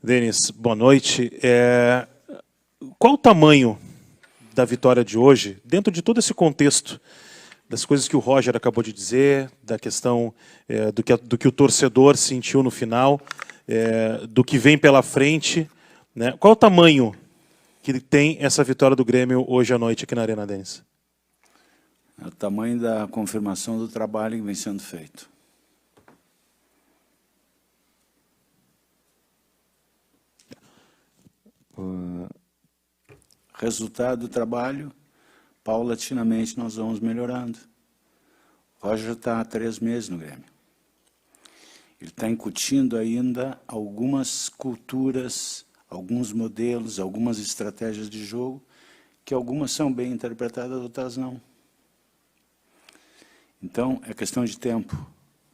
Denis, boa noite. Qual o tamanho da vitória de hoje, dentro de todo esse contexto, das coisas que o Roger acabou de dizer, da questão do que o torcedor sentiu no final, do que vem pela frente, né? Qual o tamanho que tem essa vitória do Grêmio hoje à noite aqui na Arena, Denis? É o tamanho da confirmação do trabalho que vem sendo feito. Resultado do trabalho, paulatinamente nós vamos melhorando. O Roger está há 3 meses no Grêmio. Ele está incutindo ainda algumas culturas, alguns modelos, algumas estratégias de jogo, que algumas são bem interpretadas, outras não. Então, é questão de tempo.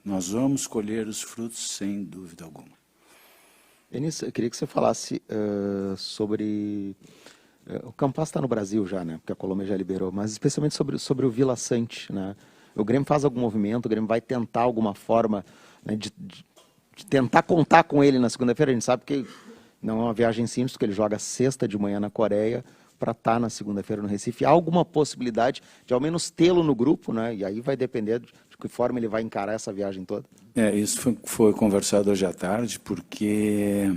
Nós vamos colher os frutos, sem dúvida alguma. Denis, eu queria que você falasse sobre... o Campas está no Brasil já, né? Porque a Colômbia já liberou, mas especialmente sobre o Vila Sante, né? O Grêmio faz algum movimento, o Grêmio vai tentar alguma forma, né, de tentar contar com ele na segunda-feira. A gente sabe que não é uma viagem simples, porque ele joga sexta de manhã na Coreia para estar na segunda-feira no Recife. Há alguma possibilidade de ao menos tê-lo no grupo, né? E aí vai depender de que forma ele vai encarar essa viagem toda. Isso foi conversado hoje à tarde, porque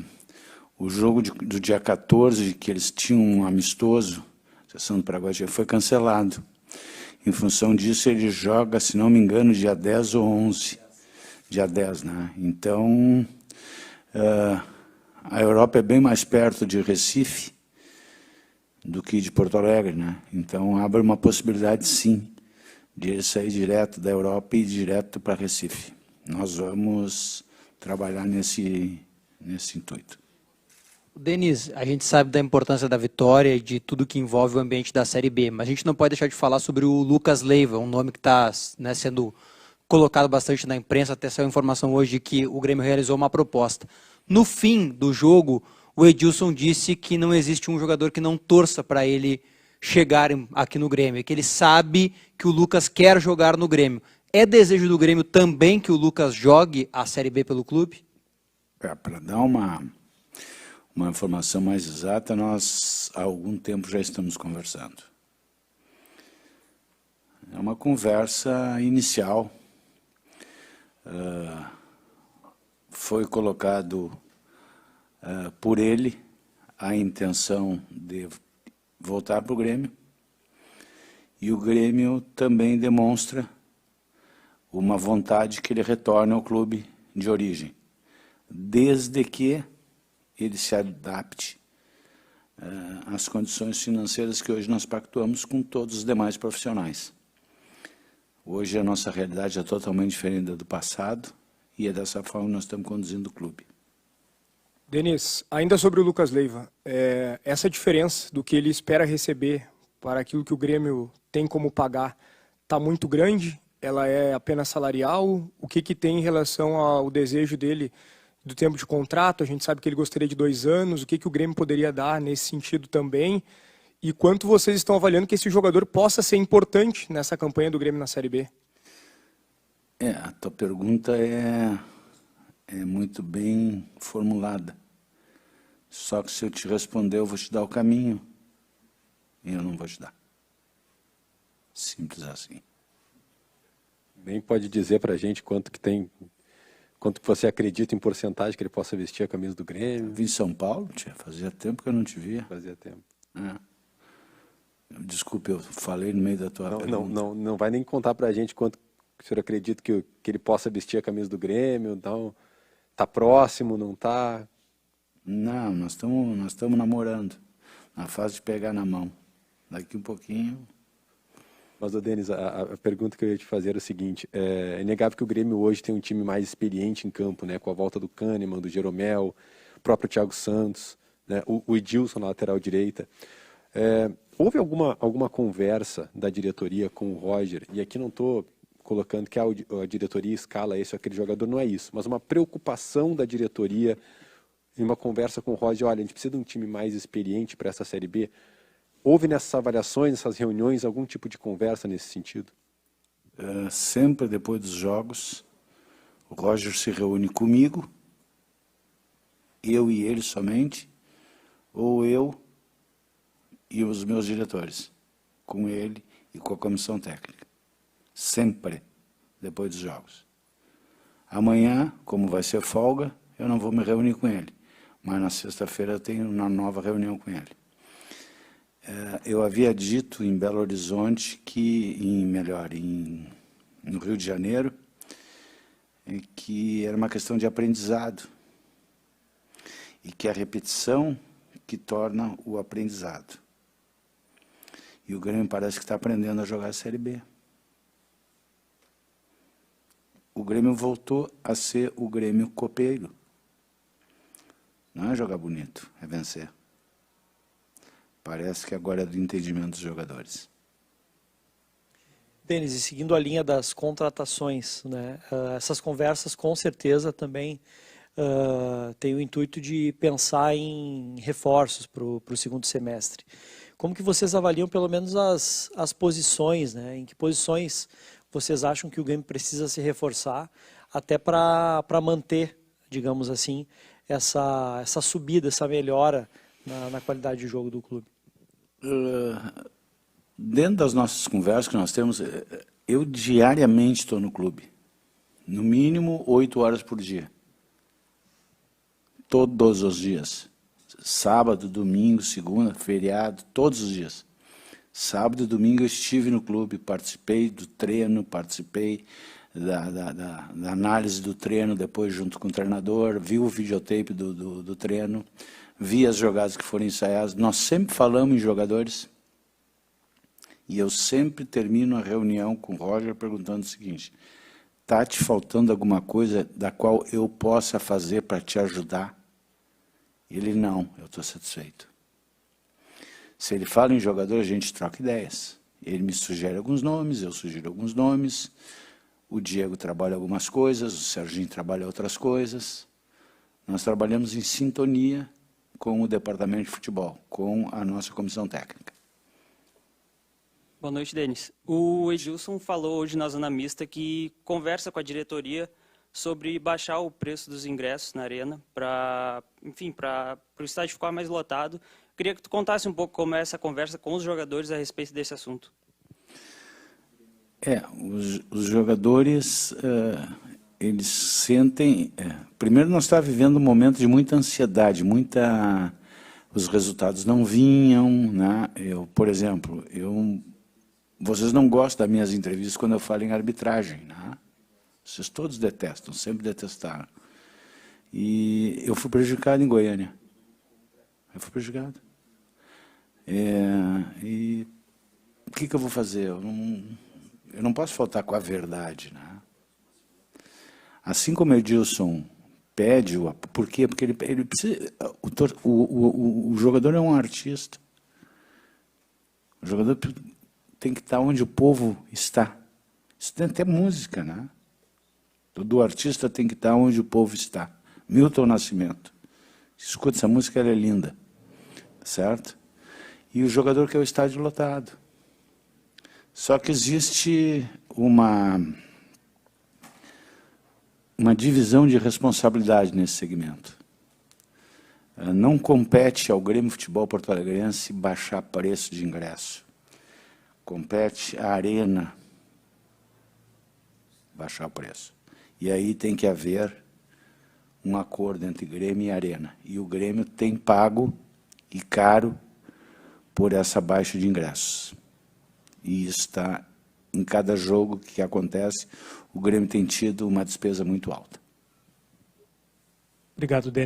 o jogo do dia 14, que eles tinham um amistoso, a sessão do Paraguai, foi cancelado. Em função disso, ele joga, se não me engano, dia 10 ou 11. Dia 10, né? Então, a Europa é bem mais perto de Recife do que de Porto Alegre, né? Então, abre uma possibilidade, sim, de ele sair direto da Europa e ir direto para Recife. Nós vamos trabalhar nesse intuito. Denis, a gente sabe da importância da vitória e de tudo que envolve o ambiente da Série B, mas a gente não pode deixar de falar sobre o Lucas Leiva, um nome que está, né, sendo colocado bastante na imprensa. Até saiu a informação hoje de que o Grêmio realizou uma proposta. No fim do jogo, o Edilson disse que não existe um jogador que não torça para ele chegar aqui no Grêmio, que ele sabe que o Lucas quer jogar no Grêmio. É desejo do Grêmio também que o Lucas jogue a Série B pelo clube? Para dar uma informação mais exata, nós há algum tempo já estamos conversando. É uma conversa inicial. Foi colocado por ele a intenção de voltar para o Grêmio, e o Grêmio também demonstra uma vontade que ele retorne ao clube de origem, desde que ele se adapte às condições financeiras que hoje nós pactuamos com todos os demais profissionais. Hoje a nossa realidade é totalmente diferente da do passado, e é dessa forma que nós estamos conduzindo o clube. Denis, ainda sobre o Lucas Leiva, essa diferença do que ele espera receber para aquilo que o Grêmio tem como pagar está muito grande? Ela é apenas salarial? O que tem em relação ao desejo dele do tempo de contrato? A gente sabe que ele gostaria de 2 anos. O que o Grêmio poderia dar nesse sentido também? E quanto vocês estão avaliando que esse jogador possa ser importante nessa campanha do Grêmio na Série B? A tua pergunta é muito bem formulada. Só que se eu te responder, eu vou te dar o caminho, e eu não vou te dar. Simples assim. Nem pode dizer para a gente quanto você acredita em porcentagem que ele possa vestir a camisa do Grêmio? Eu vim em São Paulo, tia, fazia tempo que eu não te via. Fazia tempo. Desculpe, eu falei no meio da tua pergunta. Não vai nem contar para a gente quanto o senhor acredita que ele possa vestir a camisa do Grêmio. Então, está próximo, não está? Não, nós estamos namorando, na fase de pegar na mão. Daqui um pouquinho... Mas, Denis, a pergunta que eu ia te fazer era o seguinte: é inegável que o Grêmio hoje tem um time mais experiente em campo, né, com a volta do Kahneman, do Jeromel, o próprio Thiago Santos, né, o Edilson na lateral direita. Houve alguma conversa da diretoria com o Roger, e aqui não estou colocando que a diretoria escala esse ou aquele jogador, não é isso, mas uma preocupação da diretoria em uma conversa com o Roger: olha, a gente precisa de um time mais experiente para essa Série B. Houve nessas avaliações, nessas reuniões, algum tipo de conversa nesse sentido? Sempre depois dos jogos, o Roger se reúne comigo eu e ele somente, ou eu e os meus diretores, com ele e com a comissão técnica. Sempre depois dos jogos. Amanhã, como vai ser folga, eu não vou me reunir com ele, mas na sexta-feira eu tenho uma nova reunião com ele. Eu havia dito em Belo Horizonte que, no Rio de Janeiro, que era uma questão de aprendizado e que a repetição que torna o aprendizado. E o Grêmio parece que está aprendendo a jogar a Série B. O Grêmio voltou a ser o Grêmio copeiro. Não é jogar bonito, é vencer. Parece que agora é do entendimento dos jogadores. Denis, e seguindo a linha das contratações, né, essas conversas com certeza também têm o intuito de pensar em reforços para o segundo semestre. Como que vocês avaliam pelo menos as posições, né? Em que posições vocês acham que o Grêmio precisa se reforçar até para manter, digamos assim, essa subida, essa melhora na qualidade de jogo do clube? Dentro das nossas conversas que nós temos, eu diariamente estou no clube. No mínimo 8 horas por dia. Todos os dias. Sábado, domingo, segunda, feriado, todos os dias. Sábado e domingo eu estive no clube, participei do treino, participei da análise do treino, depois junto com o treinador, vi o videotape do treino, vi as jogadas que foram ensaiadas. Nós sempre falamos em jogadores e eu sempre termino a reunião com o Roger perguntando o seguinte: está te faltando alguma coisa da qual eu possa fazer para te ajudar? Ele, não, eu estou satisfeito. Se ele fala em jogador, a gente troca ideias. Ele me sugere alguns nomes, eu sugiro alguns nomes, o Diego trabalha algumas coisas, o Serginho trabalha outras coisas. Nós trabalhamos em sintonia com o departamento de futebol, com a nossa comissão técnica. Boa noite, Denis. O Edilson falou hoje na Zona Mista que conversa com a diretoria sobre baixar o preço dos ingressos na arena para o estádio ficar mais lotado. Queria que tu contasse um pouco como é essa conversa com os jogadores a respeito desse assunto. Os jogadores, eles sentem... primeiro, nós estávamos vivendo um momento de muita ansiedade, os resultados não vinham, né? Por exemplo, vocês não gostam das minhas entrevistas quando eu falo em arbitragem, né? Vocês todos detestam, sempre detestaram. E eu fui prejudicado em Goiânia. Eu fui prejudicado. E o que eu vou fazer? Eu não posso faltar com a verdade, né? Assim como o Edilson pede, por quê? Porque ele precisa, o jogador é um artista. O jogador tem que estar onde o povo está. Isso tem até música, né? Todo artista tem que estar onde o povo está. Milton Nascimento. Escuta essa música, ela é linda. Certo? E o jogador quer o estádio lotado. Só que existe uma divisão de responsabilidade nesse segmento. Não compete ao Grêmio Futebol Porto Alegrense baixar preço de ingresso. Compete à Arena baixar o preço. E aí tem que haver um acordo entre Grêmio e Arena. E o Grêmio tem pago, e caro, por essa baixa de ingressos. E está, em cada jogo que acontece, o Grêmio tem tido uma despesa muito alta. Obrigado, Denis.